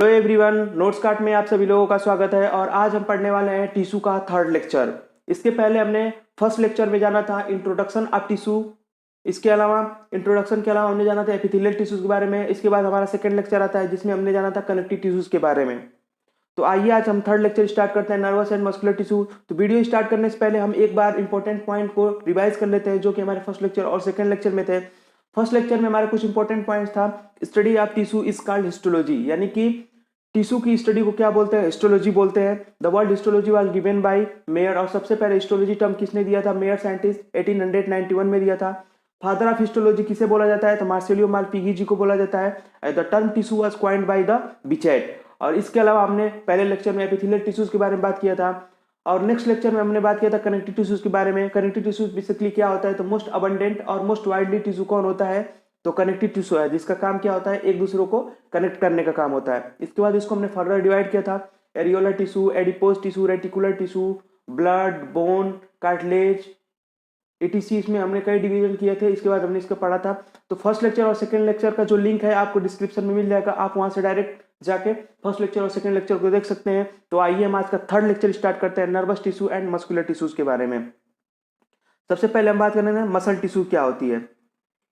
Hello everyone, notes card में आप सभी लोगों का स्वागत है। और आज हम पढ़ने वाले हैं टिश्यू का थर्ड लेक्चर। इसके पहले हमने फर्स्ट लेक्चर में जाना था इंट्रोडक्शन ऑफ टिश्यू। इसके अलावा इंट्रोडक्शन के अलावा हमने जाना था एपिथेलियल टिश्यूज के बारे में। इसके बाद हमारा सेकंड लेक्चर आता है जिसमें हमने जाना था कनेक्टिव टिश्यूज के बारे में। तो आइए आज हम थर्ड लेक्चर स्टार्ट करते हैं, नर्वस एंड मस्कुलर टिश्यू। तो वीडियो स्टार्ट करने से पहले हम एक बार इंपॉर्टेंट पॉइंट को रिवाइज कर लेते हैं जो कि हमारे फर्स्ट लेक्चर और सेकंड लेक्चर में थे। फर्स्ट लेक्चर में हमारे कुछ इंपॉर्टेंट पॉइंट्स था। Study of tissue is called histology, यानी कि टिश्यू की स्टडी को क्या बोलते हैं? हिस्टोलॉजी बोलते हैं। The word histology was given by mayor. और सबसे पहले हिस्टोलॉजी टर्म किसने दिया था? मेयर साइंटिस्ट 1891 में दिया था। फादर ऑफ हिस्टोलॉजी किसे बोला जाता है? तो मार्सेलियो मालपीगी जी को बोला जाता है। The term tissue was coined by the Bichat. और इसके अलावा हमने पहले लेक्चर में एपिथेलियल टिश्यूज के बारे में बात किया था। और नेक्स्ट लेक्चर में हमने बात किया था कनेक्टिव टिश्यूज के बारे में। कनेक्टिव टिश्यूज बेसिकली क्या होता है? तो मोस्ट अबंडेंट और मोस्ट वाइडली टिश्यू कौन होता है? तो कनेक्टिव टिश्यू है, जिसका काम क्या होता है? एक दूसरे को कनेक्ट करने का काम होता है। इसके बाद इसको हमने फर्दर डिवाइड किया था areolar tissue, adipose tissue, reticular tissue, blood, bone, cartilage, ETC. इसमें हमने कई डिवीजन किए थे। इसके बाद हमने इसको पढ़ा था। तो फर्स्ट लेक्चर और सेकंड लेक्चर का जो लिंक है आपको डिस्क्रिप्शन में मिल जाएगा, आप वहां से डायरेक्ट जाके फर्स्ट लेक्चर और सेकंड लेक्चर को देख सकते हैं। तो आइए हम आज का थर्ड लेक्चर स्टार्ट करते हैं nervous tissue and muscular tissues के बारे में। सबसे पहले हम बात करेंगे मसल टिश्यू क्या होती है।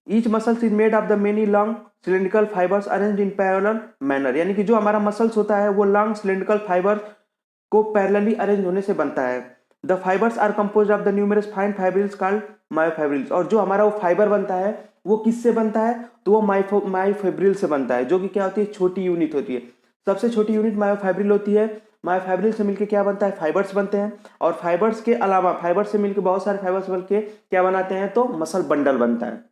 Each muscles is made of the many long cylindrical fibres arrange in parallel manner, यानी कि जो हमारा मसल्स होता है वो लॉन्ग सिलिंड्रिकल फाइबर को पैरेलली अरेंज होने से बनता है। The fibres are composed of the numerous fine fibrils called myofibrils. और जो हमारा वो फाइबर बनता है वो किससे बनता है? तो वो मायोफाइब्रिल से बनता है, जो कि क्या होती है? छोटी यूनिट होती है। सबसे छोटी यूनिट मायोफाइब्रिल होती है। मायोफाइब्रिल से मिलकर क्या बनता है? फाइबर्स बनते हैं। और फाइबर्स के अलावा फाइबर्स से मिलकर बहुत सारे फाइबर्स मिलकर क्या बनाते हैं? तो मसल बंडल बनता है।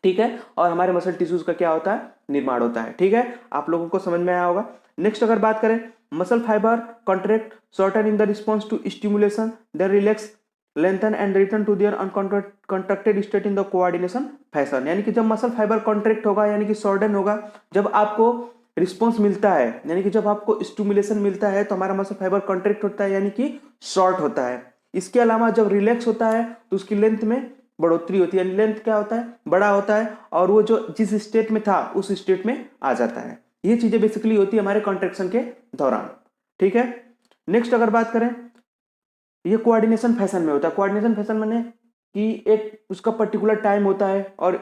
ठीक है। और हमारे मसल टिश्यूज का क्या होता है? निर्माण होता है। ठीक है, आप लोगों को समझ में आया होगा। नेक्स्ट अगर बात करें, muscle fibre contract shorten in the response to stimulation, then relax, lengthen and return to their uncontracted state in the coordination fashion. यानी कि जब मसल फाइबर कॉन्ट्रैक्ट होगा यानी कि शॉर्टन होगा, जब आपको रिस्पॉन्स मिलता है यानी कि जब आपको स्टिमुलेशन मिलता है तो हमारा मसल फाइबर कॉन्ट्रैक्ट होता है यानी कि शॉर्ट होता है। इसके अलावा जब रिलैक्स होता है तो उसकी लेंथ में बढ़ोतरी होती है, लेंथ क्या होता है? बड़ा होता है। और वो जो जिस स्टेट में था उस स्टेट में आ जाता है। ये चीजें बेसिकली होती है हमारे कॉन्ट्रेक्शन के दौरान। ठीक है। नेक्स्ट अगर बात करें, ये कोऑर्डिनेशन फैशन में होता है। कोऑर्डिनेशन फैशन माने कि एक उसका पर्टिकुलर टाइम होता है और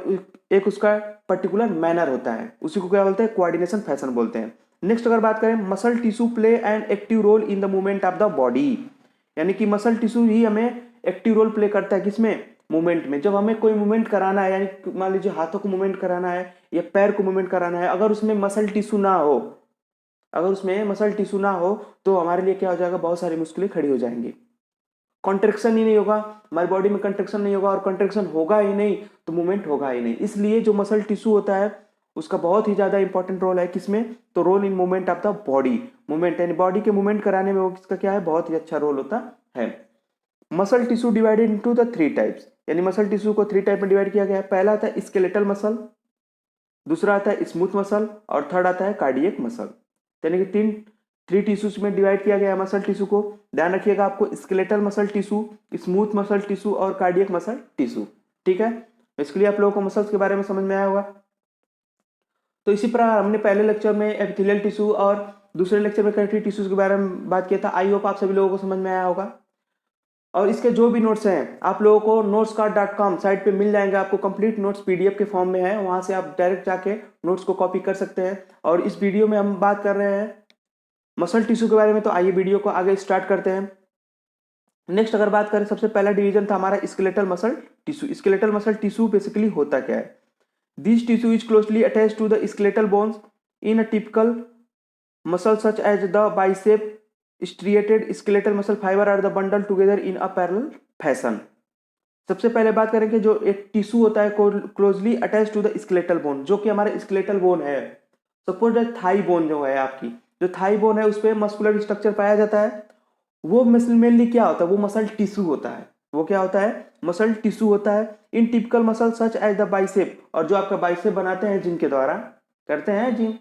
एक उसका पर्टिकुलर मैनर होता है, उसी को क्या बोलते हैं? कोऑर्डिनेशन फैशन बोलते हैं। नेक्स्ट अगर बात करें, muscle tissue play an active role in the movement of the body, यानी कि मसल टिश्यू ही हमें एक्टिव रोल प्ले करता है। किसमें? मूवमेंट में। जब हमें कोई मूवमेंट कराना है, यानी मान लीजिए हाथों को मूवमेंट कराना है या पैर को मूवमेंट कराना है, अगर उसमें मसल टिश्यू ना हो, अगर उसमें मसल टिश्यू ना हो तो हमारे लिए क्या हो जाएगा? बहुत सारी मुश्किलें खड़ी हो जाएंगी। कॉन्ट्रेक्शन ही नहीं होगा, हमारी बॉडी में कंट्रेक्शन नहीं होगा, और कंट्रेक्शन होगा ही नहीं तो मूवमेंट होगा ही नहीं। इसलिए जो मसल टिश्यू होता है उसका बहुत ही ज्यादा इंपॉर्टेंट रोल है। किसमें? तो role in movement of the body. Movement यानी बॉडी के मूवमेंट कराने में वो किसका क्या है? बहुत ही अच्छा रोल होता है। Muscle tissue divided into the three types, यानी मसल टिश्यू को थ्री टाइप में डिवाइड किया गया है। पहला आता है स्केलेटल मसल, दूसरा आता है स्मूथ मसल, और थर्ड आता है कार्डियक मसल। यानी कि थ्री टिश्यूज में डिवाइड किया गया है मसल टिश्यू को। ध्यान रखिएगा, आपको skeletal muscle tissue, smooth muscle tissue और कार्डियक मसल टिश्यू। ठीक है, इसके लिए आप लोगों को मसल्स के बारे में समझ में आया होगा। तो इसी प्रकार हमने पहले लेक्चर में एपिथेलियल टिश्यू और दूसरे लेक्चर में कनेक्टिव टिश्यूज के बारे में बात किया था। आई होप आप सभी लोगों को समझ में आया होगा। और इसके जो भी नोट्स हैं आप लोगों को notescard.com साइट पे मिल जाएंगे। आपको कंप्लीट नोट्स पीडीएफ के फॉर्म में है, वहां से आप डायरेक्ट जाके नोट्स को कॉपी कर सकते हैं। और इस वीडियो में हम बात कर रहे हैं मसल टिश्यू के बारे में। तो आइए वीडियो को आगे स्टार्ट करते हैं। नेक्स्ट अगर बात करें, सबसे पहला डिवीजन था हमारा skeletal muscle tissue. Skeletal muscle tissue basically होता क्या है? This tissue is closely attached to the skeletal bones in a typical muscle such as the bicep striated skeletal muscle fiber are the bundle together in a parallel fashion। सबसे पहले बात करेंगे जो एक tissue होता है closely attach to the skeletal bone, जो कि हमारे स्केलेटल बोन है। सपोज थाई बोन जो है आपकी, जो थाई बोन है उस पर मस्कुलर स्ट्रक्चर पाया जाता है। वो मसल मेनली क्या होता है? वो मसल टिश्यू होता है। वो क्या होता है? मसल टिश्यू होता है। In typical muscle such as the bicep, और जो आपका बाइसेप बनाते हैं जिम के द्वारा, करते हैं जिम,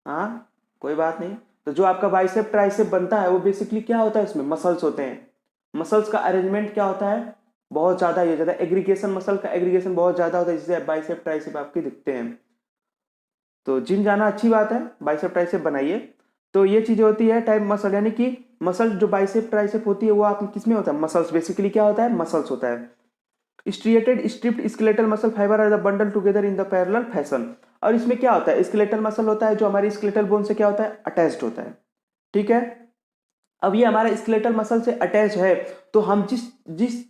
हाँ कोई बात नहीं। तो जो आपका बाइसेप ट्राइसेप बनता है वो बेसिकली क्या होता है? इसमें मसल्स होते हैं। मसल्स का अरेंजमेंट क्या होता है? बहुत ज्यादा ये ज्यादा एग्रीगेशन, मसल का एग्रीगेशन बहुत ज्यादा होता है, जिससे बाइसेप ट्राइसेप आपके दिखते हैं। तो जिम जाना अच्छी बात है, बाइसेप ट्राइसेप बनाइए। तो ये चीज़ें होती है टाइप मसल, यानी कि मसल जो बाइसेप ट्राइसेप होती है वो आप किस में होता है, मसल्स। बेसिकली क्या होता है, मसल्स होता है। Striated striped skeletal muscle fibre are the bundle together in the parallel fashion. और इसमें क्या होता है, स्केलेटल मसल होता है जो हमारी स्केलेटल बोन से क्या होता है, अटैच्ड होता है। ठीक है, अब ये हमारा स्केलेटल मसल से अटैच है, तो हम जिस जिस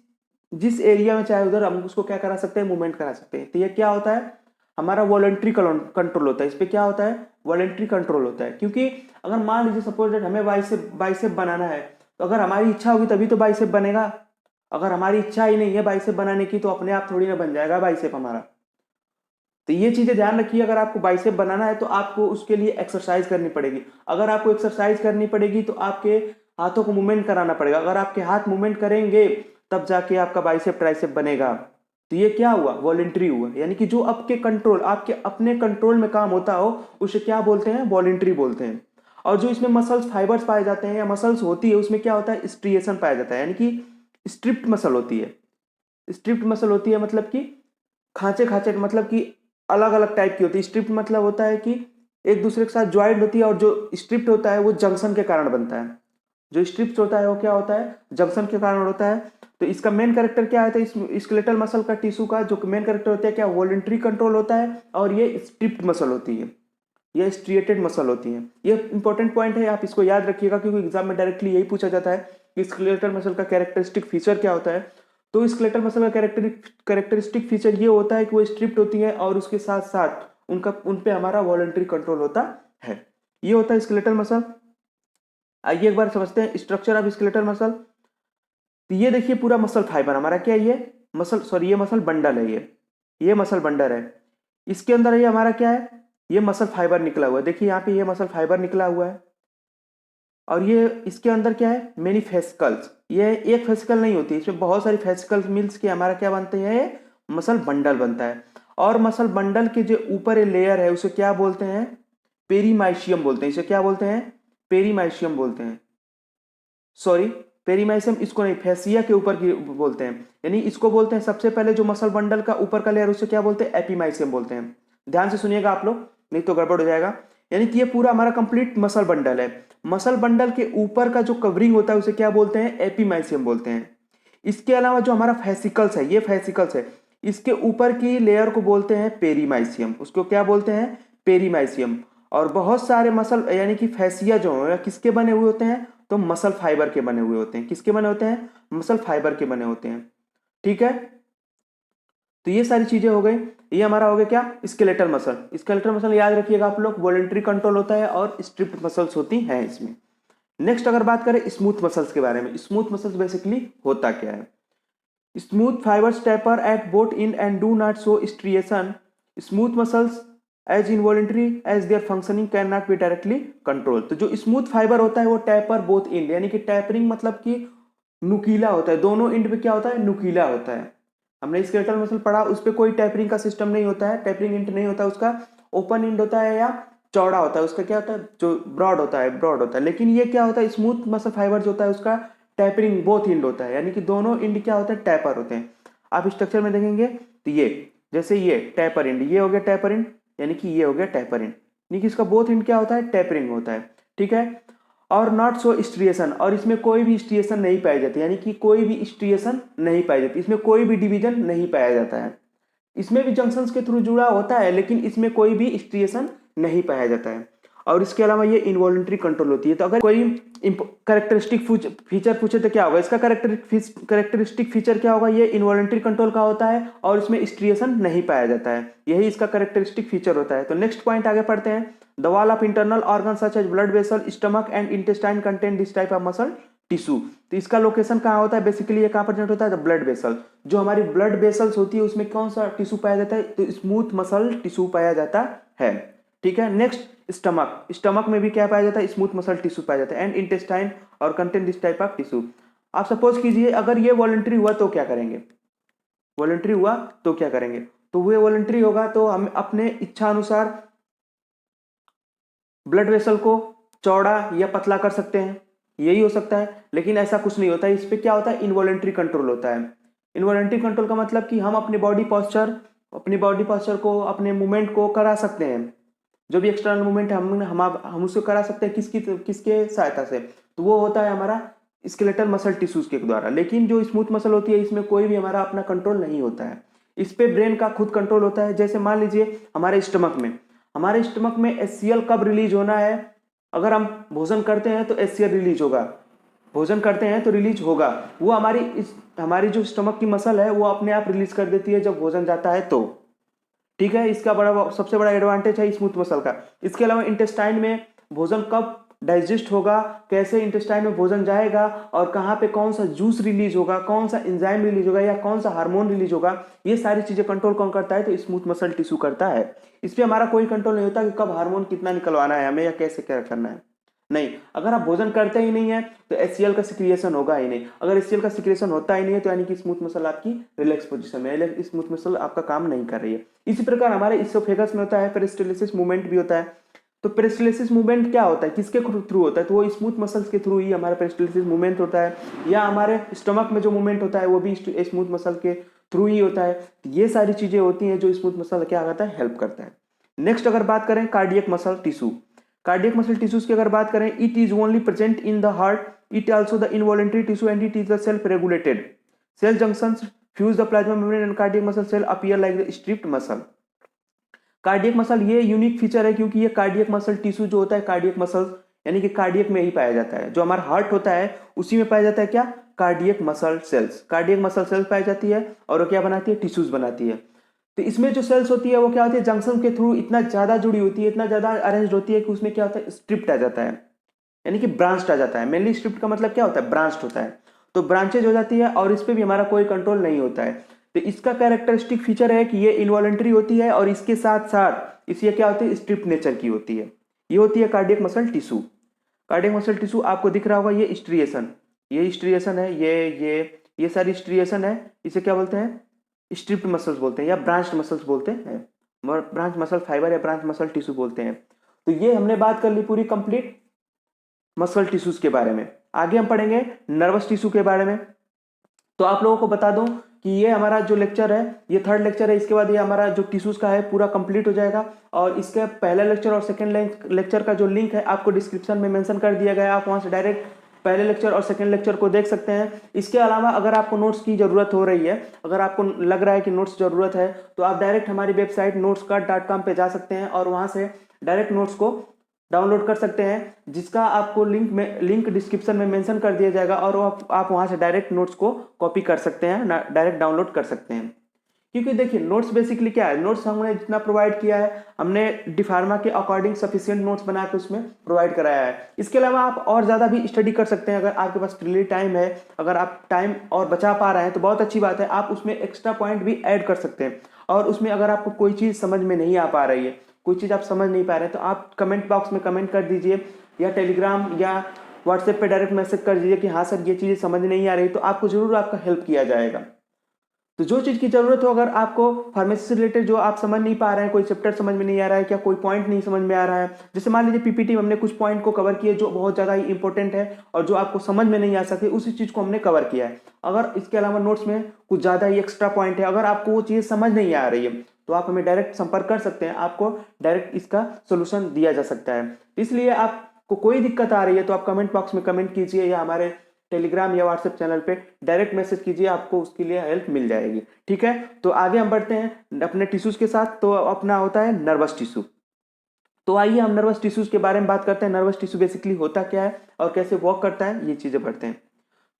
जिस एरिया में चाहे उधर हम उसको क्या करा सकते हैं, मूवमेंट करा सकते हैं। तो ये क्या होता है, हमारा वॉलंटरी कंट्रोल होता है। इस पर क्या होता है, वॉलंटरी कंट्रोल होता है। क्योंकि अगर मान लीजिए सपोज दैट हमें बाइसेप बनाना है, तो अगर हमारी इच्छा होगी तभी तो बाइसेप बनेगा। अगर हमारी इच्छा ही नहीं है बाइसेप बनाने की, तो अपने आप थोड़ी ना बन जाएगा बाइसेप हमारा। तो ये चीजें ध्यान रखिए, अगर आपको बाइसेप बनाना है तो आपको उसके लिए एक्सरसाइज करनी पड़ेगी। अगर आपको एक्सरसाइज करनी पड़ेगी तो आपके हाथों को मूवमेंट कराना पड़ेगा। अगर आपके हाथ मूवमेंट करेंगे तब जाके आपका बाइसेप ट्राइसेप बनेगा। तो ये क्या हुआ, वॉलंटरी हुआ। यानी कि जो आपके कंट्रोल, आपके अपने कंट्रोल में काम होता हो उसे क्या बोलते हैं, वॉलंटरी बोलते हैं। और जो इसमें मसल्स फाइबर्स पाए जाते हैं या मसल्स होती है, उसमें क्या होता है, स्ट्रिएशन पाया जाता है। यानी कि स्ट्रिप्ड मसल होती है। स्ट्रिप्ड मसल होती है मतलब कि खांचे खांचे, मतलब कि अलग अलग टाइप की होती है। स्ट्रिप्ड मतलब होता है कि एक दूसरे के साथ ज्वाइंट होती है, और जो स्ट्रिप्ड होता है वो जंक्शन के कारण बनता है। जो स्ट्रिप्ड होता है वो क्या होता है, जंक्शन के कारण होता है। तो इसका मेन कैरेक्टर क्या है, इस स्केलेटल मसल का टिश्यू का जो मेन कैरेक्टर होता है क्या, वॉलंटरी कंट्रोल होता है। और ये स्ट्रिप्ड मसल होती है, ये स्ट्रिएटेड मसल होती है। ये इंपॉर्टेंट पॉइंट है, आप इसको याद रखिएगा, क्योंकि एग्जाम में डायरेक्टली यही पूछा जाता है कि स्केलेटल मसल का कैरेक्टरिस्टिक फीचर क्या होता है। तो स्केलेटल मसल का कैरेक्टरिस्टिक फीचर ये होता है कि वो स्ट्रिप्ड होती है, और उसके साथ साथ उन पे हमारा वॉलंटरी कंट्रोल होता है। ये होता है स्केलेटल मसल। आइए एक बार समझते हैं स्ट्रक्चर ऑफ स्केलेटल मसल। तो ये देखिए पूरा मसल फाइबर हमारा क्या है, ये मसल, सॉरी ये मसल बंडल है, ये मसल बंडल है। इसके अंदर ये हमारा क्या है, ये मसल फाइबर निकला हुआ है। देखिए यहाँ पे ये मसल फाइबर निकला हुआ है, और ये इसके अंदर क्या है, मेनी फेसिकल्स। ये एक फेसिकल नहीं होती, इसमें बहुत सारी फेसिकल्स मिल्स के हमारा क्या बनते हैं, मसल बंडल बनता है। और मसल बंडल के जो ऊपर लेयर है उसे क्या बोलते हैं, पेरीमाइशियम बोलते हैं। इसे क्या बोलते हैं, पेरीमाइशियम बोलते हैं। सॉरी, पेरीमाइशियम इसको नहीं, फेसिया के ऊपर की बोलते हैं। यानी इसको बोलते हैं सबसे पहले जो मसल बंडल का ऊपर का लेयर, उसे क्या बोलते हैं, एपीमाइशियम बोलते हैं। ध्यान से सुनिएगा आप लोग, नहीं तो गड़बड़ हो जाएगा। यानी कि ये पूरा हमारा कंप्लीट मसल बंडल है। मसल बंडल के ऊपर का जो कवरिंग होता है उसे क्या बोलते हैं, एपीमाइशियम बोलते हैं। इसके अलावा जो हमारा फेसिकल्स है, ये फेसिकल्स है, इसके ऊपर की लेयर को बोलते हैं पेरीमाइशियम। उसको क्या बोलते हैं, पेरीमाइशियम। और बहुत सारे मसल यानी कि फैसिया जो है किसके बने हुए होते हैं, तो मसल फाइबर के बने हुए होते हैं। किसके बने होते हैं, मसल फाइबर के बने होते हैं। ठीक है, तो ये सारी चीजें हो गई। ये हमारा हो गया क्या, स्केलेटल मसल। स्केलेटल मसल याद रखिएगा आप लोग, वॉलंटरी कंट्रोल होता है और स्ट्रिप्ड मसल्स होती हैं इसमें। नेक्स्ट अगर बात करें स्मूथ मसल्स के बारे में, स्मूथ मसल्स बेसिकली होता क्या है। Smooth fibers taper at both end and do not show striation. Smooth muscles as involuntary as their functioning cannot be directly controlled. तो जो स्मूथ फाइबर होता है वो टैपर बोथ एंड, यानी कि टैपरिंग मतलब कि नुकीला होता है, दोनों एंड पे क्या होता है, नुकीला होता है। हमने स्केलेटल मसल पढ़ा, उस पर कोई टैपरिंग का सिस्टम नहीं होता है, टैपरिंग एंड नहीं होता है उसका, ओपन एंड होता है या चौड़ा होता है उसका, क्या होता है, जो ब्रॉड होता है, ब्रॉड होता है। लेकिन ये क्या होता है, स्मूथ मसल फाइबर जो होता है उसका टैपरिंग बोथ इंड होता है, यानी कि दोनों इंड क्या होते हैं, टैपर होते हैं। आप स्ट्रक्चर में देखेंगे तो ये जैसे ये टैपर इंड, ये हो गया टैपर इंड, यानी कि ये हो गया टैपर इंड, यानी कि इसका बोथ इंड क्या होता है, टैपरिंग होता है। ठीक है, और नॉट सो स्ट्रिएशन, और इसमें कोई भी स्ट्रिएशन नहीं पाई जाती, यानी कि कोई भी स्ट्रिएशन नहीं पाई जाती, इसमें कोई भी डिवीजन नहीं पाया जाता है। इसमें भी जंक्शंस के थ्रू जुड़ा होता है, लेकिन इसमें कोई भी स्ट्रिएशन नहीं पाया जाता है। और इसके अलावा ये इनवॉलंटरी कंट्रोल होती है। तो अगर कोई कैरेक्टरिस्टिक फीचर पूछे तो क्या होगा, इसका कैरेक्टरिस्टिक फीचर क्या होगा, ये इनवॉलंटरी कंट्रोल का होता है और इसमें स्ट्रिएशन नहीं पाया जाता है, यही इसका कैरेक्टरिस्टिक फीचर होता है। तो नेक्स्ट पॉइंट आगे पढ़ते हैं। The wall of internal organ such as blood vessel, stomach and intestine contain this type of muscle tissue. तो इसका लोकेशन कहाँ होता है, बेसिकली ये कहाँ प्रेजेंट होता है, ब्लड वेसल। जो हमारी ब्लड वेसल्स होती है उसमें कौन सा टिश्यू पाया जाता है, तो स्मूथ मसल टिश्यू पाया जाता है। ठीक है, नेक्स्ट स्टमक, स्टमक में भी क्या पाया जाता है, स्मूथ मसल टिश्यू पाया जाता है। एंड इंटेस्टाइन और contain this type of tissue. आप सपोज कीजिए अगर ये वॉलंटरी हुआ तो क्या करेंगे, वॉलंटरी हुआ तो क्या करेंगे, तो वो वॉलंटरी होगा तो हम अपने इच्छा अनुसार ब्लड वेसल को चौड़ा या पतला कर सकते हैं, यही हो सकता है। लेकिन ऐसा कुछ नहीं होता है, इस पर क्या होता है, इनवॉलंटरी कंट्रोल होता है। इनवॉलंटरी कंट्रोल का मतलब कि हम अपनी बॉडी पॉस्चर को, अपने मूवमेंट को करा सकते हैं, जो भी एक्सटर्नल मूवमेंट है हम उसको करा सकते हैं किसके सहायता से, तो वो होता है हमारा स्केलेटल मसल टिश्यूज के द्वारा। लेकिन जो स्मूथ मसल होती है इसमें कोई भी हमारा अपना कंट्रोल नहीं होता है, इस पे ब्रेन का खुद कंट्रोल होता है। जैसे मान लीजिए हमारे स्टमक में HCl कब रिलीज होना है, अगर हम भोजन करते हैं तो HCl रिलीज होगा, भोजन करते हैं तो रिलीज होगा, वो हमारी जो स्टमक की मसल है वो अपने आप रिलीज कर देती है जब भोजन जाता है तो। ठीक है, इसका सबसे बड़ा एडवांटेज है स्मूथ मसल का। इसके अलावा इंटेस्टाइन में भोजन कब डाइजेस्ट होगा, कैसे इंटेस्टाइन में भोजन जाएगा और कहाँ पे कौन सा जूस रिलीज होगा, कौन सा एंजाइम रिलीज होगा या कौन सा हार्मोन रिलीज होगा, ये सारी चीजें कंट्रोल कौन करता है, तो स्मूथ मसल टिश्यू करता है। इस पे हमारा कोई कंट्रोल नहीं होता कि कब हार्मोन कितना निकलवाना है हमें या कैसे क्या करना है, नहीं। अगर आप भोजन करते ही नहीं है तो HCl का सिक्रिएशन होगा ही नहीं, अगर HCl का सिक्रिएशन होता ही नहीं है तो यानी कि स्मूथ मसल आपकी रिलैक्स पोजीशन में है, स्मूथ मसल आपका काम नहीं कर रही है। इसी प्रकार हमारे इसोफेगस में होता है पेरिस्टाल्सिस मूवमेंट भी होता है। तो पेरिस्टाल्सिस मूवमेंट क्या होता है, किसके थ्रू होता है, तो वो स्मूथ मसल्स के थ्रू ही हमारा पेरिस्टाल्सिस मूवमेंट होता है, या हमारे स्टमक में जो मूवमेंट होता है वो भी स्मूथ मसल के थ्रू ही होता है। ये सारी चीजें होती हैं जो स्मूथ मसल क्या करता है, हेल्प करता है। नेक्स्ट अगर बात करें cardiac muscle tissue, cardiac muscle tissues की अगर बात करें, it is only present in the heart, it also the involuntary tissue and it is the self regulated cell junctions fuse the plasma membrane and cardiac muscle cell appear like the striped muscle. Cardiac muscle ये unique feature है क्योंकि ये cardiac muscle tissue जो होता है, cardiac muscle यानी कि cardiac में ही पाया जाता है, जो हमारा हार्ट होता है उसी में पाया जाता है क्या, cardiac muscle cells. Cardiac muscle cells पाई जाती है और वो क्या बनाती है, टिश्यूज बनाती है। तो इसमें जो सेल्स होती है वो क्या होती है, जंक्शन के थ्रू इतना ज्यादा जुड़ी होती है, इतना ज्यादा अरेंज होती है कि उसमें क्या होता है, स्ट्रिप्ट आ जाता है, यानी कि ब्रांच्ड आ जाता है। मेनली स्ट्रिप्ट का मतलब क्या होता है, ब्रांच्ड होता है, तो ब्रांचेज हो जाती है और इस पे भी हमारा कोई कंट्रोल नहीं होता है। तो इसका कैरेक्टरिस्टिक फीचर है कि ये इनवॉलंटरी होती है और इसके साथ साथ इसे क्या होती है, स्ट्रिप्ट नेचर की होती है। ये होती है cardiac muscle tissue. Cardiac muscle tissue आपको दिख रहा होगा, ये स्ट्रिएशन है, ये सारी स्ट्रिएशन है, इसे क्या बोलते हैं, स्ट्रिप्ड मसल्स बोलते हैं या ब्रांच्ड मसल्स बोलते हैं, ब्रांच मसल फाइबर या ब्रांच मसल टिश्यू बोलते हैं। तो ये हमने बात कर ली पूरी कंप्लीट मसल टिश्यूज के बारे में। आगे हम पढ़ेंगे नर्वस टिश्यू के बारे में। तो आप लोगों को बता दूं कि ये हमारा जो लेक्चर है ये 3rd लेक्चर है, इसके बाद ये हमारा जो टिश्यूज का है पूरा कंप्लीट हो जाएगा। और इसके पहला लेक्चर और सेकंड लेक्चर का जो लिंक है आपको डिस्क्रिप्शन में मेंशन कर दिया गया है, आप वहां से डायरेक्ट पहले लेक्चर और सेकंड लेक्चर को देख सकते हैं। इसके अलावा अगर आपको नोट्स की जरूरत हो रही है, अगर आपको लग रहा है कि नोट्स जरूरत है, तो आप डायरेक्ट हमारी वेबसाइट notescard.com पे जा सकते हैं और वहां से डायरेक्ट नोट्स को डाउनलोड कर सकते हैं, जिसका आपको लिंक डिस्क्रिप्शन में मेंशन कर दिया जाएगा और आप वहां से डायरेक्ट नोट्स को कॉपी कर सकते हैं, डायरेक्ट डाउनलोड कर सकते हैं। क्योंकि देखिए नोट्स बेसिकली क्या है, नोट्स हमने जितना प्रोवाइड किया है हमने डिफार्मा के अकॉर्डिंग सफिशिएंट नोट्स बना के उसमें प्रोवाइड कराया है। इसके अलावा आप और ज़्यादा भी स्टडी कर सकते हैं, अगर आपके पास फ्री टाइम है, अगर आप टाइम और बचा पा रहे हैं तो बहुत अच्छी बात है, आप उसमें एक्स्ट्रा पॉइंट भी ऐड कर सकते हैं। और उसमें अगर आपको कोई चीज़ समझ में नहीं आ पा रही है, कोई चीज़ आप समझ नहीं पा रहे हैं, तो आप कमेंट बॉक्स में कमेंट कर दीजिए या टेलीग्राम या व्हाट्सएप पे डायरेक्ट मैसेज कर दीजिए कि हाँ सर ये चीज़ें समझ नहीं आ रही, तो आपको जरूर आपका हेल्प किया जाएगा। तो जो चीज़ की जरूरत हो, अगर आपको फार्मेसी से रिलेटेड जो आप समझ नहीं पा रहे हैं, कोई चैप्टर समझ में नहीं आ रहा है, क्या कोई पॉइंट नहीं समझ में आ रहा है, जैसे मान लीजिए पीपीटी में हमने कुछ पॉइंट को कवर किए जो बहुत ज़्यादा ही इंपॉर्टेंट है और जो आपको समझ में नहीं आ सके, उसी चीज़ को हमने कवर किया है। अगर इसके अलावा नोट्स में कुछ ज़्यादा ही एक्स्ट्रा पॉइंट है, अगर आपको वो चीज़ समझ नहीं आ रही है तो आप हमें डायरेक्ट संपर्क कर सकते हैं, आपको डायरेक्ट इसका सोल्यूशन दिया जा सकता है। इसलिए आपको कोई दिक्कत आ रही है तो आप कमेंट बॉक्स में कमेंट कीजिए या हमारे टेलीग्राम या व्हाट्सएप चैनल पे डायरेक्ट मैसेज कीजिए, आपको उसके लिए हेल्प मिल जाएगी। ठीक है, तो आगे हम बढ़ते हैं अपने टिश्यूज के साथ। तो अपना होता है नर्वस टिश्यू। तो आइए हम नर्वस टिश्यूज के बारे में बात करते हैं। नर्वस टिश्यू बेसिकली होता क्या है और कैसे वर्क करता है, ये चीजें पढ़ते हैं।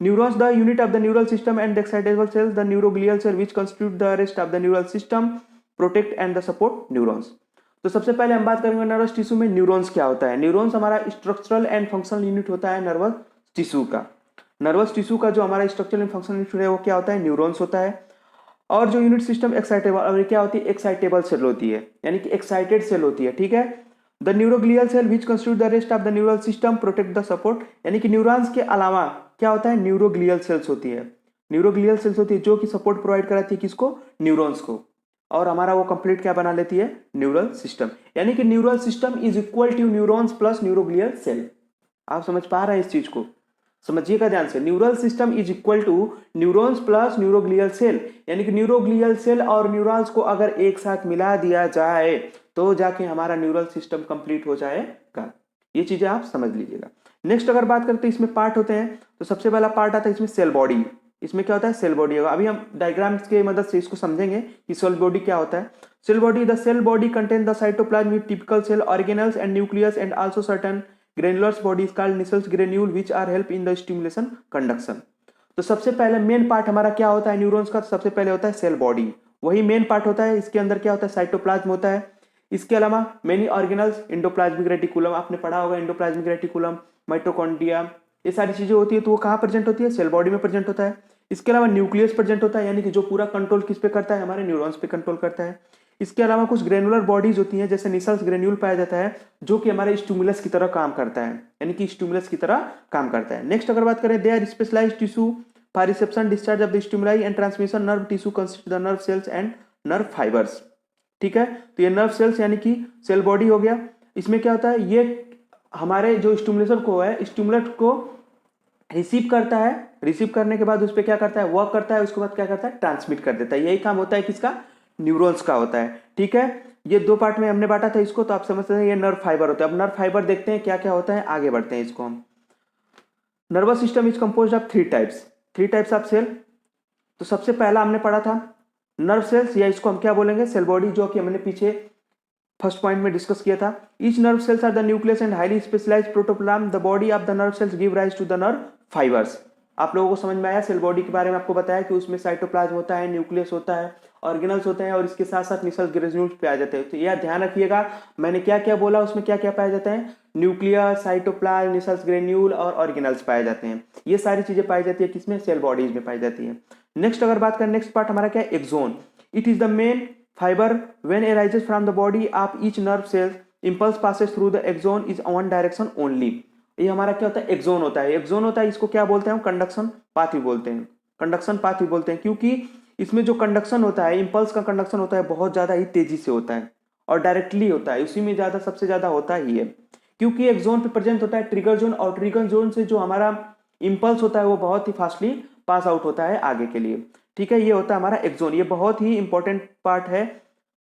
Neurons the unit of the neural system and the excitable cells, the neuroglial cell which constitute the rest of the neural system, protect and the support neurons. तो सबसे पहले हम बात करेंगे नर्वस टिश्यू में न्यूरॉन्स क्या होता है। न्यूरॉन्स हमारा स्ट्रक्चरल एंड फंक्शनल यूनिट होता है नर्वस टिश्यू का। नर्वस टिश्यू का जो हमारा स्ट्रक्चरल एंड फंक्शनल यूनिट है वो क्या होता है, न्यूरॉन्स होता है। और जो यूनिट सिस्टम एक्साइटेबल, और क्या होती है, एक्साइटेबल सेल होती है, यानी कि एक्साइटेड सेल होती है। ठीक है, the neuroglial cell which constitute the rest of the neural system, protect the support, यानी कि न्यूरॉन्स के अलावा क्या होता है, न्यूरोग्लियल सेल्स होती है। न्यूरोग्लियल सेल्स होती है जो कि सपोर्ट प्रोवाइड कराती है किसको, न्यूरॉन्स को, और हमारा वो कंप्लीट क्या बना लेती है, न्यूरल सिस्टम। यानी कि neural system is equal to neurons plus neuroglial cell. आप समझ पा रहे हैं इस चीज को, समझिएगा ध्यान से। Neural system is equal to neurons plus neuroglial cell, यानी कि न्यूरोग्लियल सेल और न्यूरॉन्स को अगर एक साथ मिला दिया जाए तो जाके हमारा न्यूरल सिस्टम कंप्लीट हो जाएगा। ये चीजें आप समझ लीजिएगा। नेक्स्ट अगर बात करते हैं इसमें पार्ट होते हैं, तो सबसे पहला पार्ट आता है इसमें सेल बॉडी। इसमें क्या होता है, सेल बॉडी होगा। अभी हम डायग्राम्स की मदद से इसको समझेंगे कि सेल बॉडी क्या होता है। Cell body, the cell body contain the cytoplasm with typical cell organelles and nucleus and also certain granular bodies called Nissl's granule which are help in the stimulation conduction. तो सबसे पहले main part हमारा क्या होता है neurons का, सबसे पहले होता है सेल बॉडी, वही मेन पार्ट होता है। इसके अंदर क्या होता है, साइटोप्लाज्म होता है। इसके अलावा मेनी ऑर्गेनल्स, एंडोप्लाज्मिक रेटिकुलम, आपने पढ़ा होगा एंडोप्लाज्मिक रेटिकुलम, माइटोकॉन्ड्रिया, ये सारी चीजें होती है। तो वो कहाँ प्रेजेंट होती है, सेल बॉडी में प्रेजेंट होता है। इसके अलावा न्यूक्लियस प्रेजेंट होता है, यानी कि जो पूरा कंट्रोल किस पे करता है, हमारे न्यूरॉन्स पे कंट्रोल करता है। इसके अलावा कुछ ग्रेनुलर बॉडीज होती हैं, जैसे निसल्स ग्रेन्यूल पाया जाता है, जो कि हमारे स्टिमुलस की तरह काम करता है, यानी कि स्टिमुलस की तरह काम करता है। नेक्स्ट अगर बात करें, they are specialised tissue for reception discharge of the stimuli and transmission. Nerve tissue consist the nerve cells and nerve fibres. ठीक है, तो ये नर्व सेल्स यानी कि सेल बॉडी हो गया। इसमें क्या होता है, ये हमारे जो स्टिमुलेशन को है, स्टिमुलेट को रिसीव करता है, रिसीव करने के बाद उस पर क्या करता है, वर्क करता है, उसके बाद क्या करता है, ट्रांसमिट कर देता है। यही काम होता है किसका, न्यूरॉन्स का होता है। ठीक है, ये दो पार्ट में हमने बांटा था इसको, तो आप समझते हैं ये नर्व फाइबर होता है। अब नर्व फाइबर देखते हैं क्या क्या होता है, आगे बढ़ते हैं इसको हम। Nervous system is compose of three types of cell. तो सबसे पहला हमने पढ़ा था नर्व सेल्स, या इसको हम क्या बोलेंगे, सेल बॉडी, जो कि हमने पीछे फर्स्ट पॉइंट में डिस्कस किया था। Each nerve cells are the nucleus and highly specialised protoplasm. The body of the nerve cells give rise to the nerve fibres. आप लोगों को समझ में आया, सेल बॉडी के बारे में आपको बताया कि उसमें साइटोप्लाज्म होता है, न्यूक्लियस होता है, ऑर्गेनल्स होते हैं, और इसके साथ साथ निसल्स ग्रेन्यूल्स पे आ जाते हैं। तो यह ध्यान रखिएगा, मैंने क्या क्या बोला, उसमें क्या क्या पाए जाते हैं, न्यूक्लियस, साइटोप्लाज्म, निसल्स ग्रेन्यूल और ऑर्गेनल्स पाए जाते हैं। ये सारी चीजें पाई जाती है किसमें, सेल बॉडीज में पाई जाती है। नेक्स्ट अगर बात करें, नेक्स्ट पार्ट हमारा क्या है, axon. It is the main fiber when arises from the body of each nerve cells, impulse passes through the axon is one direction only। ये हमारा क्या होता है, एक्सोन होता है। एक्सोन होता है, इसको क्या बोलते हैं हम, कंडक्शन पाथ भी बोलते हैं, कंडक्शन पाथ भी बोलते हैं, क्योंकि इसमें जो कंडक्शन होता है, इंपल्स का कंडक्शन होता है, बहुत ज्यादा ही तेजी से होता है और डायरेक्टली होता है, उसी में ज्यादा सबसे ज्यादा होता ही है। क्योंकि एक जोन पे प्रेजेंट होता है ट्रिगर जोन, और ट्रिगर जोन से जो हमारा इंपल्स होता है वो बहुत ही फास्टली पास आउट होता है आगे के लिए। ठीक है, ये होता है हमारा एक्सोन। ये बहुत ही इंपॉर्टेंट पार्ट है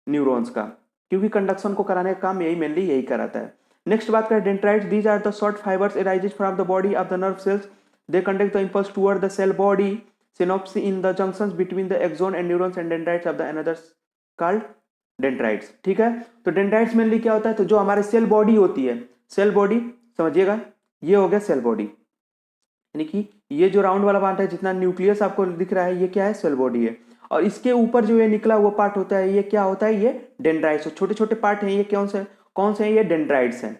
न्यूरॉन्स का, क्योंकि कंडक्शन को कराने का काम यही मेनली यही कराता है। नेक्स्ट बात करें, dendrites. These are the short fibres arises from the body of the nerve cells. They conduct the impulse toward the cell body synapse in the junctions between the axon and neurons and dendrites of the another called dendrites. ठीक है, तो dendrites mainly क्या होता है, तो जो हमारे cell body होती है, सेल बॉडी समझिएगा, ये हो गया सेल बॉडी, यानी कि ये जो राउंड वाला पार्ट है, जितना न्यूक्लियस आपको दिख रहा है, ये क्या है, सेल बॉडी है। और इसके ऊपर जो ये निकला हुआ पार्ट होता है, ये क्या होता है, ये डेंड्राइट्स। छोटे छोटे पार्ट हैं, ये कौन से हैं, ये डेंड्राइट्स हैं।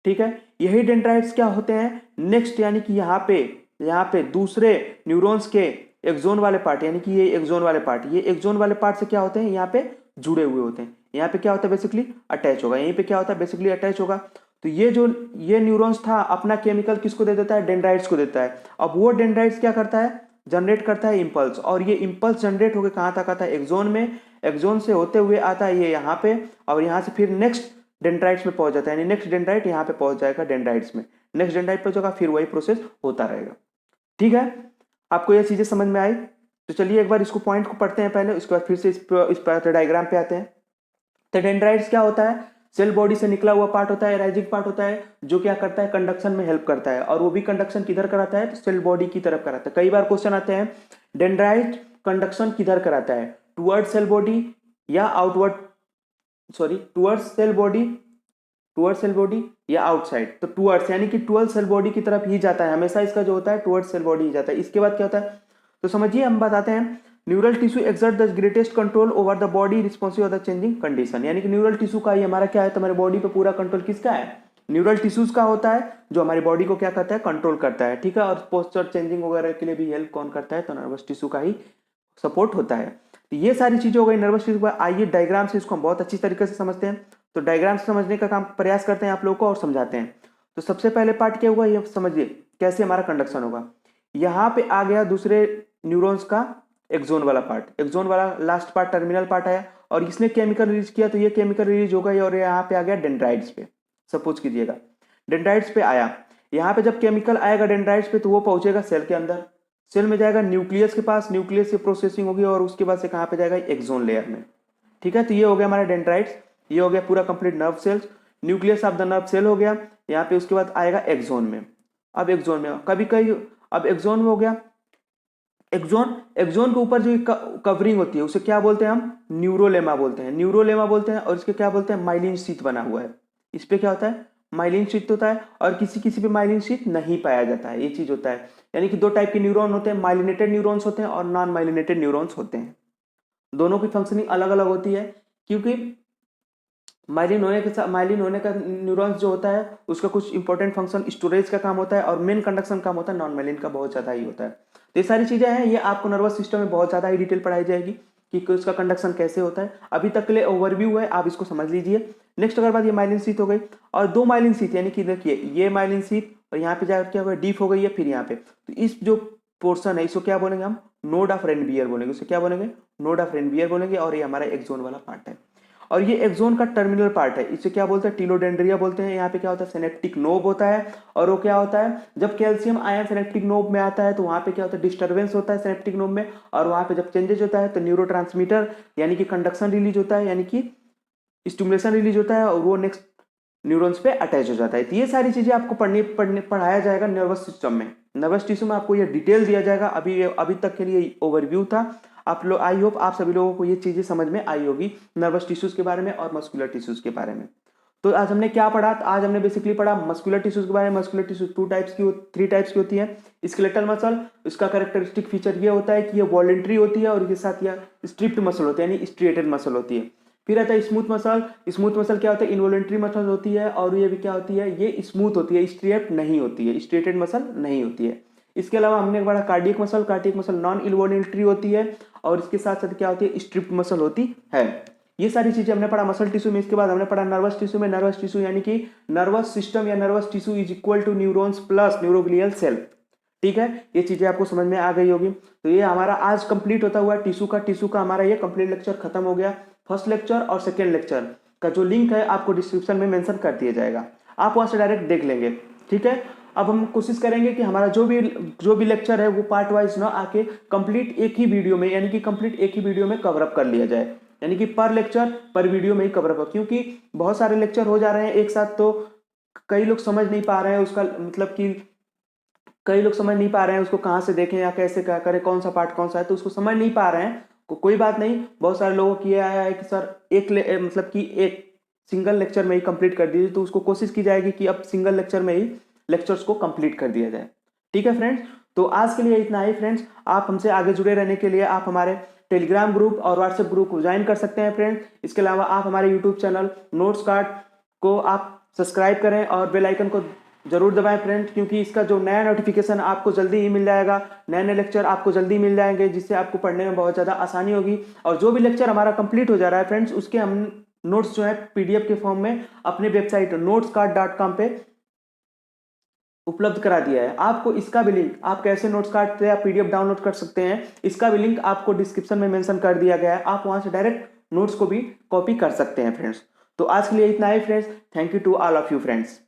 ठीक है, यही डेंड्राइट्स क्या होते हैं नेक्स्ट, यानी कि यहाँ पे दूसरे न्यूरॉन्स के एक्सोन वाले पार्ट, यानी कि ये एक्सोन वाले पार्ट, ये एक्सोन वाले पार्ट से क्या होते हैं, यहाँ पे जुड़े हुए होते हैं। यहाँ पे क्या होता है, बेसिकली अटैच होगा, यहीं पे क्या होता है, बेसिकली अटैच होगा। तो ये न्यूरॉन्स था, अपना केमिकल किसको दे देता है, डेंड्राइट्स को देता है। अब वो डेंड्राइट्स क्या करता है, जनरेट करता है इंपल्स, और ये इंपल्स जनरेट होकर कहाँ तक आता है, एक्सोन में। एक्सोन से होते हुए आता है ये यहाँ पे, और यहाँ से फिर नेक्स्ट डेंड्राइट्स में पहुंच जाता है, यानी नेक्स्ट डेंड्राइट यहाँ पे पहुंच जाएगा डेंड्राइट्स में, नेक्स्ट डेंड्राइट पर जाएगा, फिर वही प्रोसेस होता रहेगा। ठीक है, आपको ये चीजें समझ में आई। तो चलिए एक बार इसको पॉइंट को पढ़ते हैं पहले, उसके बाद फिर से इस डायग्राम पे आते हैं। तो डेंड्राइट्स क्या होता है, सेल बॉडी से निकला हुआ पार्ट होता है, राइजिंग पार्ट होता है, जो क्या करता है, कंडक्शन में हेल्प करता है, और वो भी कंडक्शन किधर कराता है, तो सेल बॉडी की तरफ कराता है। कई बार क्वेश्चन आते हैं, डेंड्राइट कंडक्शन किधर कराता है, टुवर्ड सेल बॉडी या आउटवर्ड, टुवर्ड सेल बॉडी या आउटसाइड। तो टुवर्ड्स यानी कि टुवर्ड सेल बॉडी की तरफ ही जाता है, हमेशा इसका जो होता है टुवर्ड सेल बॉडी ही जाता है। इसके बाद क्या होता है, तो समझिए हम बताते हैं, neural tissue exert the greatest control over the body responsive of the changing condition. यानी कि न्यूरल टिश्यू का ये हमारा क्या है, तो हमारे बॉडी पे पूरा कंट्रोल किसका है, न्यूरल टिश्यूज का होता है, जो हमारी बॉडी को क्या करता है, कंट्रोल करता है। ठीक है, और पोस्चर चेंजिंग वगैरह के लिए भी हेल्प कौन करता है, तो नर्वस टिश्यू का ही सपोर्ट होता है। तो ये सारी चीजें हो गई नर्वस टिश्यू का। आइए डायग्राम से इसको हम बहुत अच्छी तरीके से समझते हैं। तो डायग्राम से समझने का काम प्रयास करते हैं आप लोगों को और समझाते हैं। तो सबसे पहले पार्ट क्या हुआ, ये समझिए कैसे हमारा कंडक्शन होगा। यहाँ पे आ गया दूसरे न्यूरॉन्स का एक्सोन वाला पार्ट, एक्सोन वाला लास्ट पार्ट, टर्मिनल पार्ट आया, और इसने केमिकल रिलीज किया, तो ये केमिकल रिलीज होगा, और यहाँ पे आ गया डेंड्राइट्स पे। सपोज कीजिएगा डेंड्राइट्स पे आया, यहाँ पे जब केमिकल आएगा डेंड्राइट्स पे, तो वो पहुंचेगा सेल के अंदर, सेल में जाएगा न्यूक्लियस के पास, न्यूक्लियस से प्रोसेसिंग होगी, और उसके बाद से कहाँ पे जाएगा, एक्सोन लेयर में। ठीक है, तो ये हो गया हमारा डेंड्राइट्स। ये हो गया पूरा complete nerve cells. Nucleus of the nerve cell हो गया यहाँ पे। उसके बाद आएगा एक्सोन में। अब एक्सोन में कभी कभी अब एक्सोन हो गया। एक्सोन के ऊपर जो कवरिंग होती है उसे क्या बोलते हैं हम? न्यूरोलेमा बोलते हैं। न्यूरोलेमा बोलते हैं। और इसके क्या बोलते हैं? माइलिन शीथ बना हुआ है। इस पे क्या होता है? माइलिन शीथ होता है। और किसी किसी पे माइलिन शीथ नहीं पाया जाता है, ये चीज होता है। यानी कि दो टाइप के न्यूरॉन होते हैं, माइलिनेटेड न्यूरॉन्स होते हैं और नॉन माइलिनेटेड न्यूरॉन्स होते हैं। दोनों की फंक्शनिंग अलग अलग होती है, क्योंकि माइलिन होने का न्यूरॉन्स जो होता है उसका कुछ इंपॉर्टेंट फंक्शन स्टोरेज का काम होता है और मेन कंडक्शन काम होता है। नॉन माइलिन का बहुत ज्यादा ही होता है। तो ये सारी चीजें हैं, ये आपको नर्वस सिस्टम में बहुत ज्यादा ही डिटेल पढ़ाई जाएगी कि उसका कंडक्शन कैसे होता है। अभी तक के लिए ओवरव्यू है, आप इसको समझ लीजिए। नेक्स्ट अगर बात, ये माइलिन शीथ हो गई और दो माइलिन शीथ, यानी कि देखिए ये माइलिन शीथ और यहाँ पे जाकर क्या हुआ? डीप हो गई है। फिर यहाँ पे तो इस जो पोर्शन है इसको क्या बोलेंगे हम? नोड ऑफ रेनबियर बोलेंगे। उसे क्या बोलेंगे? नोड ऑफ रेनबियर बोलेंगे। और ये हमारा एक्सोन वाला पार्ट है और ये एक्सोन का टर्मिनल पार्ट है। इसे क्या बोलते हैं? टीलोडेंड्रिया बोलते हैं। यहाँ पे क्या होता है? सिनेप्टिक नोब होता है। और वो क्या होता है? जब कैल्शियम आयन सिनेप्टिक नोब में आता है तो वहाँ पे क्या होता है? डिस्टर्बेंस होता है सिनेप्टिक नोब में। और वहाँ पे जब चेंजेस होता है तो न्यूरोट्रांसमीटर यानी कि कंडक्शन रिलीज होता है, यानी कि स्टिमुलेशन रिलीज होता है और वो नेक्स्ट न्यूरॉन्स पे अटैच हो जाता है। तो ये सारी चीजें आपको पढ़ाया जाएगा नर्वस सिस्टम में। नर्वस टिश्यू में आपको ये डिटेल दिया जाएगा। अभी तक के लिए ओवरव्यू था। आप लोग, आई होप आप सभी लोगों को ये चीजें समझ में आई होगी नर्वस टिश्यूज के बारे में और मस्कुलर टिश्यूज के बारे में। तो आज हमने क्या पढ़ा? आज हमने बेसिकली पढ़ा मस्कुलर टिश्यूज के बारे में। मस्कुलर टिश्यूज थ्री टाइप्स की होती है। स्केलेटल मसल, इसका कैरेक्टरिस्टिक फीचर ये होता है कि ये वॉलेंट्री होती है और इसके साथ यह स्ट्रिप्ड मसल होती है, यानी स्ट्रिएटेड मसल होती है। फिर आता है स्मूथ मसल। स्मूथ मसल क्या होता है? इनवॉलेंट्री मसल होती है और ये भी क्या होती है? ये स्मूथ होती है, स्ट्रेट नहीं होती है, स्ट्रेटेड मसल नहीं होती है। इसके अलावा हमने पढ़ा cardiac muscle. Cardiac muscle non involuntary होती है और इसके साथ साथ क्या होती है? स्ट्रिप्ड मसल होती है। ये सारी चीजें हमने पढ़ा मसल टिश्यू में। इसके बाद हमने पढ़ा नर्वस टिश्यू में। नर्वस टिश्यू यानी कि नर्वस सिस्टम या nervous tissue is equal to neurons plus neuroglial cell. ठीक है, ये चीजें आपको समझ में आ गई होगी। तो ये हमारा आज कंप्लीट होता हुआ टिश्यू का हमारा ये कंप्लीट लेक्चर खत्म हो गया। फर्स्ट लेक्चर और सेकेंड लेक्चर का जो लिंक है आपको डिस्क्रिप्शन में मेंशन कर दिया जाएगा, आप वहां से डायरेक्ट देख लेंगे। ठीक है, अब हम कोशिश करेंगे कि हमारा जो भी लेक्चर है वो पार्ट वाइज ना आके कंप्लीट एक ही वीडियो में, यानी कि कंप्लीट एक ही वीडियो में कवर अप कर लिया जाए, यानी कि पर लेक्चर पर वीडियो में ही कवर अप। क्योंकि बहुत सारे लेक्चर हो जा रहे हैं एक साथ, तो कई लोग समझ नहीं पा रहे हैं उसका मतलब कि कई लोग समझ नहीं पा रहे हैं उसको कहाँ से देखें या कैसे क्या करें, कौन सा पार्ट कौन सा है, तो उसको समझ नहीं पा रहे हैं। कोई बात नहीं, बहुत सारे लोगों की आया है कि सर मतलब कि एक सिंगल लेक्चर में ही कंप्लीट कर दीजिए, तो उसको कोशिश की जाएगी कि अब सिंगल लेक्चर में ही लेक्चर्स को कंप्लीट कर दिया जाए। ठीक है फ्रेंड्स, तो आज के लिए इतना ही फ्रेंड्स। आप हमसे आगे जुड़े रहने के लिए आप हमारे टेलीग्राम ग्रुप और व्हाट्सएप ग्रुप को ज्वाइन कर सकते हैं फ्रेंड्स। इसके अलावा आप हमारे यूट्यूब चैनल नोट्स कार्ड को आप सब्सक्राइब करें और बेल आइकन को जरूर दबाएं फ्रेंड्स, क्योंकि इसका जो नया नोटिफिकेशन आपको जल्दी ही मिल जाएगा। नए नए लेक्चर आपको जल्दी मिल जाएंगे, जिससे आपको पढ़ने में बहुत ज़्यादा आसानी होगी। और जो भी लेक्चर हमारा कंप्लीट हो जा रहा है फ्रेंड्स, उसके हम नोट्स जो है पीडीएफ के फॉर्म में अपने वेबसाइट notescard.com पे उपलब्ध करा दिया है। आपको इसका भी लिंक, आप कैसे नोट्स कार्ड से आप पीडीएफ डाउनलोड कर सकते हैं, इसका भी लिंक आपको डिस्क्रिप्शन में मेंशन कर दिया गया है। आप वहां से डायरेक्ट नोट्स को भी कॉपी कर सकते हैं फ्रेंड्स। तो आज के लिए इतना ही friends. Thank you to all of you friends.